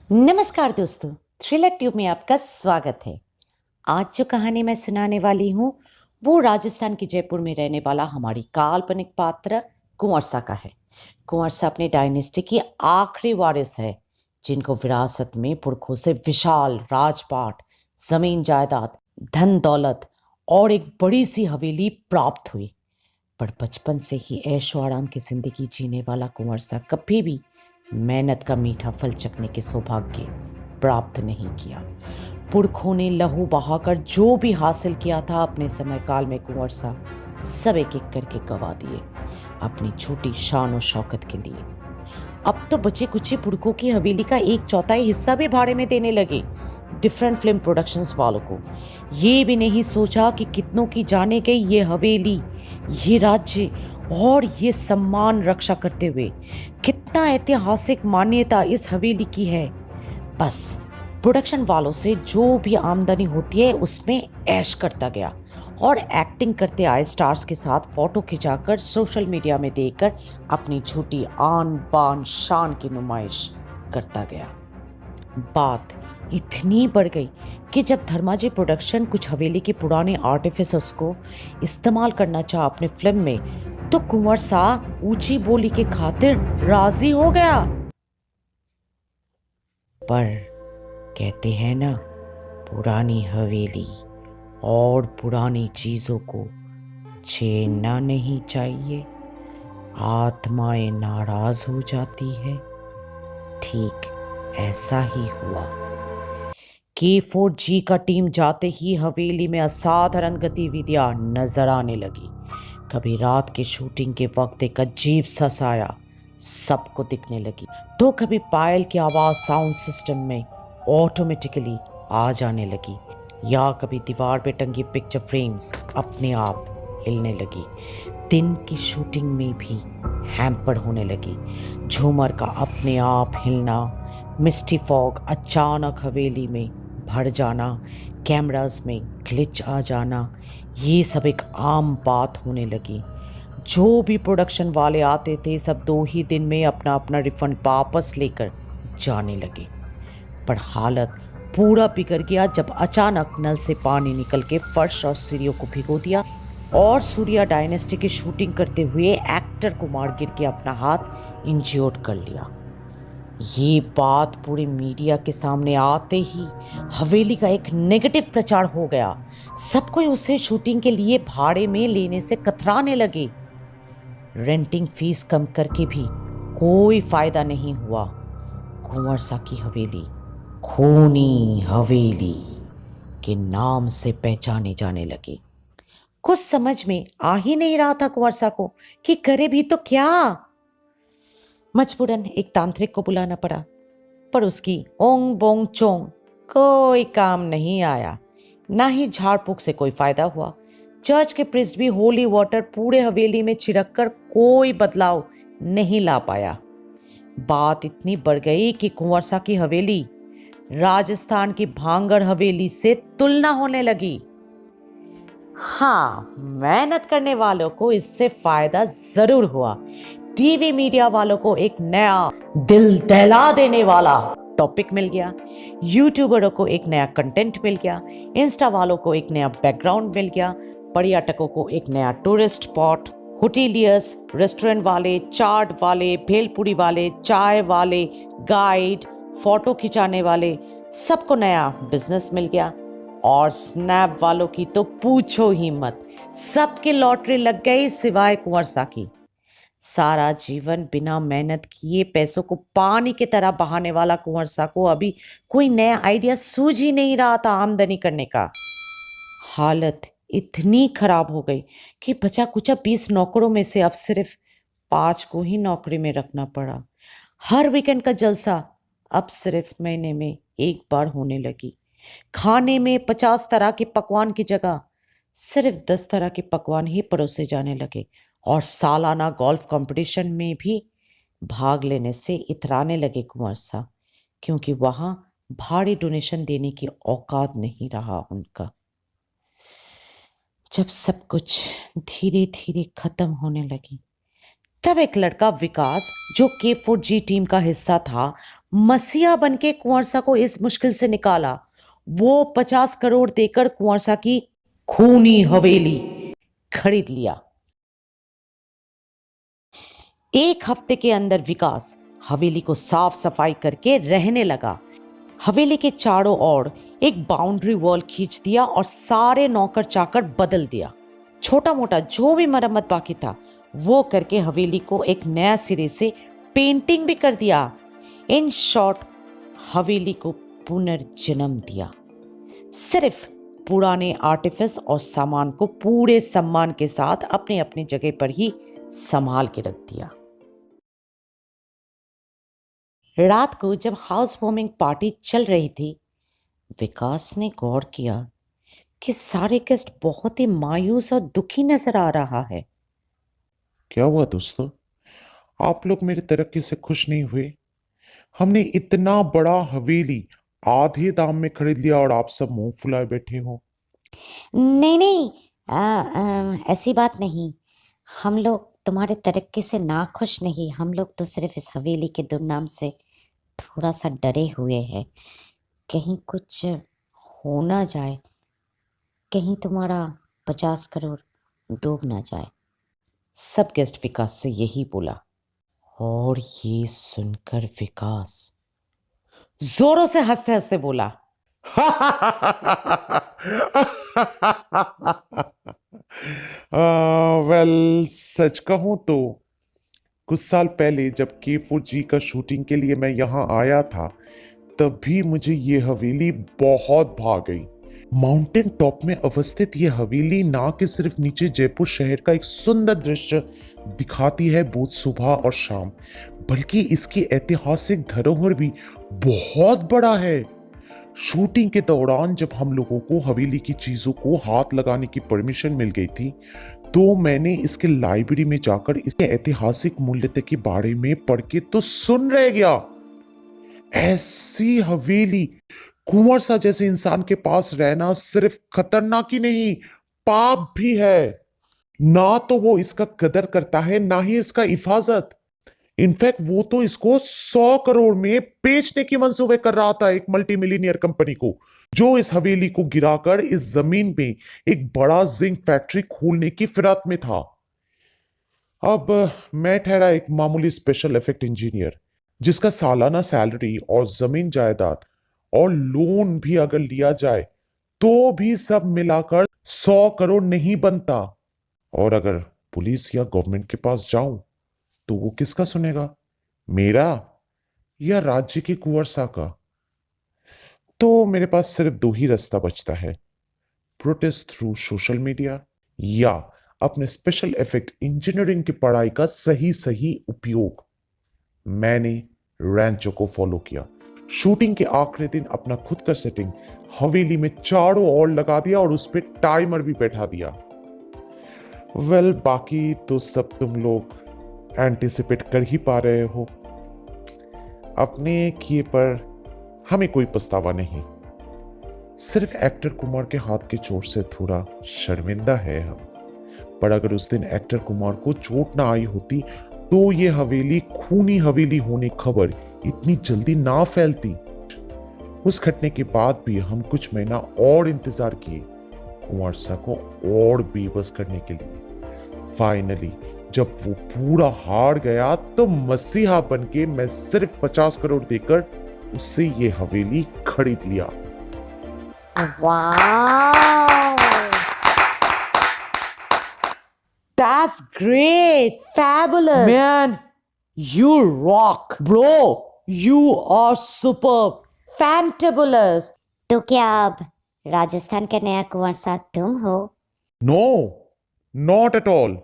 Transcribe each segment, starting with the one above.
नमस्कार दोस्तों, thriller tube में आपका स्वागत है। आज जो कहानी मैं सुनाने वाली हूँ वो राजस्थान के जयपुर में रहने वाला हमारी काल्पनिक पात्र कुंवर सा का है। कुंवर सा अपनी डायनेस्टी की आखिरी वारिस है जिनको विरासत में पुरखों से विशाल राजपाट, जमीन जायदाद, धन दौलत और एक बड़ी सी हवेली प्राप्त हुई। पर बचपन से ही ऐशो आराम की जिंदगी जीने वाला कुंवर सा कभी भी मेहनत का मीठा फल चखने के सौभाग्य प्राप्त नहीं किया। पुरखों ने लहू बहाकर जो भी हासिल किया था अपने समय काल में कुंवर सा सब एक एक करके गवा दिए अपनी छोटी शान और शौकत के लिए। अब तो बचे कुचे पुरखों की हवेली का 1/4 हिस्सा भी भाड़े में देने लगे डिफरेंट फिल्म प्रोडक्शंस वालों को। ये भी नहीं सोचा कि कितनों की जाने गई ये हवेली, ये राज्य और ये सम्मान रक्षा करते हुए कितना ऐतिहासिक मान्यता इस हवेली की है। बस प्रोडक्शन वालों से जो भी आमदनी होती है उसमें ऐश करता गया और एक्टिंग करते आए स्टार्स के साथ फोटो खिंचाकर सोशल मीडिया में देकर अपनी झूठी आन बान शान की नुमाइश करता गया। बात इतनी बढ़ गई कि जब धर्माजी प्रोडक्शन कुछ हवेली के पुराने आर्टिफिसर्स को इस्तेमाल करना चाहा अपने फिल्म में तो कुंवर सा ऊंची बोली के खातिर राजी हो गया। पर कहते हैं ना, पुरानी हवेली और पुरानी चीजों को छेड़ना नहीं चाहिए, आत्माएं नाराज हो जाती है। ठीक ऐसा ही हुआ। K4G का टीम जाते ही हवेली में असाधारण गतिविधियां नजर आने लगी। कभी रात के शूटिंग के वक्त एक अजीब सा साया सबको दिखने लगी, तो कभी पायल की आवाज साउंड सिस्टम में ऑटोमेटिकली आ जाने लगी, या कभी दीवार पे टंगी पिक्चर फ्रेम्स अपने आप हिलने लगी। दिन की शूटिंग में भी हैम्पर होने लगी, झूमर का अपने आप हिलना, मिस्टी फॉग अचानक हवेली में भर जाना, कैमरास में ग्लिच आ जाना, ये सब एक आम बात होने लगी। जो भी प्रोडक्शन वाले आते थे सब 2 ही दिन में अपना अपना रिफंड वापस लेकर जाने लगे। पर हालत पूरा बिगड़ गया जब अचानक नल से पानी निकल के फर्श और सीढ़ियों को भिगो दिया और सूर्या डायनेस्टी की शूटिंग करते हुए एक्टर कुमार गिर के अपना हाथ इंज्योर्ड कर लिया। ये बात पूरे मीडिया के सामने आते ही हवेली का एक नेगेटिव प्रचार हो गया। सब कोई उसे शूटिंग के लिए भाड़े में लेने से कतराने लगे। रेंटिंग फीस कम करके भी कोई फायदा नहीं हुआ। कुंवर सा की हवेली खूनी हवेली के नाम से पहचाने जाने लगी। कुछ समझ में आ ही नहीं रहा था कुंवर सा को कि करे भी तो क्या। मजबूरन एक तांत्रिक को बुलाना पड़ा, पर उसकी ओंग बोंग चोंग कोई काम नहीं आया, ना ही झाड़ फूक से कोई फायदा हुआ। चर्च के प्रीस्ट भी होली वाटर पूरे हवेली में छिड़क कर कोई बदलाव नहीं ला पाया। बात इतनी बढ़ गई कि कुंवर सा की हवेली राजस्थान की भांगड़ हवेली से तुलना होने लगी। हाँ, मेहनत करने वालों को इससे फायदा जरूर हुआ। टीवी मीडिया वालों को एक नया दिल दहला देने वाला टॉपिक मिल गया, यूट्यूबरों को एक नया कंटेंट मिल गया, इंस्टा वालों को एक नया बैकग्राउंड मिल गया, पर्यटकों को एक नया टूरिस्ट स्पॉट, होटेलियर्स, रेस्टोरेंट वाले, चाट वाले, भेलपुरी वाले, चाय वाले, गाइड, फोटो खिंचाने वाले, सबको नया बिजनेस मिल गया। और स्नैप वालों की तो पूछो ही मत, सबकी लॉटरी लग गई सिवाय कुंवर सा की। सारा जीवन बिना मेहनत किए पैसों को पानी की तरह बहाने वाला कुंवर सा को अभी कोई नया आइडिया सूझ ही नहीं रहा था आमदनी करने का। हालत इतनी खराब हो गई कि बचा कुचा 20 नौकरों में से अब सिर्फ 5 को ही नौकरी में रखना पड़ा। हर वीकेंड का जलसा अब सिर्फ महीने में एक बार होने लगी। खाने में 50 तरह के पकवान की जगह सिर्फ 10 तरह के पकवान ही परोसे जाने लगे, और सालाना गोल्फ कंपटीशन में भी भाग लेने से इतराने लगे कुंवर सा, क्योंकि वहां भारी डोनेशन देने की औकात नहीं रहा उनका। जब सब कुछ धीरे धीरे खत्म होने लगी तब एक लड़का विकास, जो K4G टीम का हिस्सा था, मसीहा बनके कुंवरसा को इस मुश्किल से निकाला। वो 50 करोड़ देकर कुंवरसा की खूनी हवेली खरीद लिया। एक हफ्ते के अंदर विकास हवेली को साफ सफाई करके रहने लगा। हवेली के चारों ओर एक बाउंड्री वॉल खींच दिया और सारे नौकर चाकर बदल दिया। छोटा मोटा जो भी मरम्मत बाकी था वो करके हवेली को एक नया सिरे से पेंटिंग भी कर दिया। इन शॉर्ट, हवेली को पुनर्जन्म दिया। सिर्फ पुराने आर्टिफिस और सामान को पूरे सम्मान के साथ अपने अपनी जगह पर ही संभाल के रख दिया। रात को जब हाउस वार्मिंग पार्टी चल रही थी, विकास ने गौर किया कि सारे गेस्ट बहुत ही मायूस और दुखी नजर आ रहा है। क्या हुआ दोस्तों? आप लोग मेरी तरक्की से खुश नहीं हुए? हमने इतना बड़ा हवेली आधे दाम में खरीद लिया और आप सब मुंह फुलाए बैठे हो। नहीं नहीं, ऐसी बात नहीं। हम लोग तुम्हारे तरक्की से नाखुश नहीं, हम लोग तो सिर्फ इस हवेली के दुर्नाम से थोड़ा सा डरे हुए हैं। कहीं कुछ हो ना जाए, कहीं तुम्हारा 50 करोड़ डूब ना जाए। सब गेस्ट विकास से यही बोला और ये सुनकर विकास जोरों से हंसते हंसते बोला, वेल, सच कहूं तो कुछ साल पहले जब K4G का शूटिंग के लिए मैं यहाँ आया था, तब भी मुझे ये हवेली बहुत भा गई। माउंटेन टॉप में अवस्थित ये हवेली ना कि सिर्फ नीचे जयपुर शहर का एक सुंदर दृश्य दिखाती है बोध सुबह और शाम, बल्कि इसकी ऐतिहासिक धरोहर भी बहुत बड़ा है। शूटिंग के दौरान जब हम लोगों को हवेली की चीजों को हाथ लगाने की परमिशन मिल गई थी, तो मैंने इसके लाइब्रेरी में जाकर इसके ऐतिहासिक मूल्य के बारे में पढ़ के तो सुन रह गया। ऐसी हवेली कुंवरसा जैसे इंसान के पास रहना सिर्फ खतरनाक ही नहीं, पाप भी है। ना तो वो इसका कदर करता है, ना ही इसका हिफाजत। इनफैक्ट वो तो इसको 100 करोड़ में बेचने की मंसूबे कर रहा था एक मल्टी मिलीनियर कंपनी को, जो इस हवेली को गिराकर इस जमीन में एक बड़ा जिंक फैक्ट्री खोलने की फिराक में था। अब मैं ठहरा एक मामूली स्पेशल इफेक्ट इंजीनियर, जिसका सालाना सैलरी और जमीन जायदाद और लोन भी अगर लिया जाए तो भी सब मिलाकर 100 करोड़ नहीं बनता। और अगर पुलिस या गवर्नमेंट के पास जाऊं तो वो किसका सुनेगा, मेरा या राज्य के कुंवरसा का? तो मेरे पास सिर्फ दो ही रास्ता बचता है, प्रोटेस्ट थ्रू सोशल मीडिया या अपने स्पेशल इफेक्ट इंजीनियरिंग की पढ़ाई का सही सही उपयोग। मैंने रैंचो को फॉलो किया। शूटिंग के आखिरी दिन अपना खुद का सेटिंग हवेली में चारों ओर लगा दिया और उस पर टाइमर भी बैठा दिया। वेल, बाकी तो सब तुम लोग एंटिसिपेट कर ही पा रहे हो। अपने किए पर हमें कोई पछतावा नहीं, सिर्फ एक्टर कुमार के हाथ के चोट से थोड़ा शर्मिंदा है हम। पर अगर उस दिन एक्टर कुमार को चोट ना आई होती तो ये हवेली खूनी हवेली होने की खबर इतनी जल्दी ना फैलती। उस घटने के बाद भी हम कुछ महीना और इंतजार किए कुंवरसा को और बेबस करने के लिए। फाइनली जब वो पूरा हार गया तो मसीहा बनके मैं सिर्फ 50 करोड़ देकर उससे ये हवेली खरीद लिया। वाह, That's great, fabulous. Man, you rock, bro. You are superb, fantabulous. तो क्या अब राजस्थान का नया कुंवरसा तुम हो? No, not at all.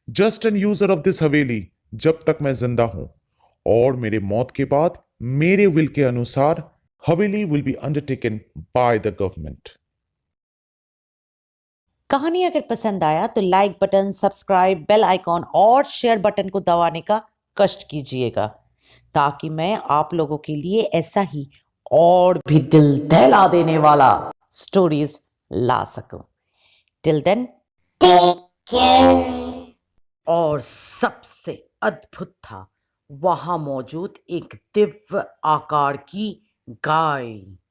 Just an user of this haveli जब तक मैं जिंदा हूं, और मेरे मौत के बाद मेरे विल के अनुसार हवेली will be undertaken by the government. कहानी अगर पसंद आया तो like button, subscribe, bell icon और शेयर बटन को दबाने का कष्ट कीजिएगा, ताकि मैं आप लोगों के लिए ऐसा ही और भी दिल दहला देने वाला स्टोरीज ला सकूं। Till then, take care. और सबसे अद्भुत था। वहां मौजूद एक दिव्य आकार की गाय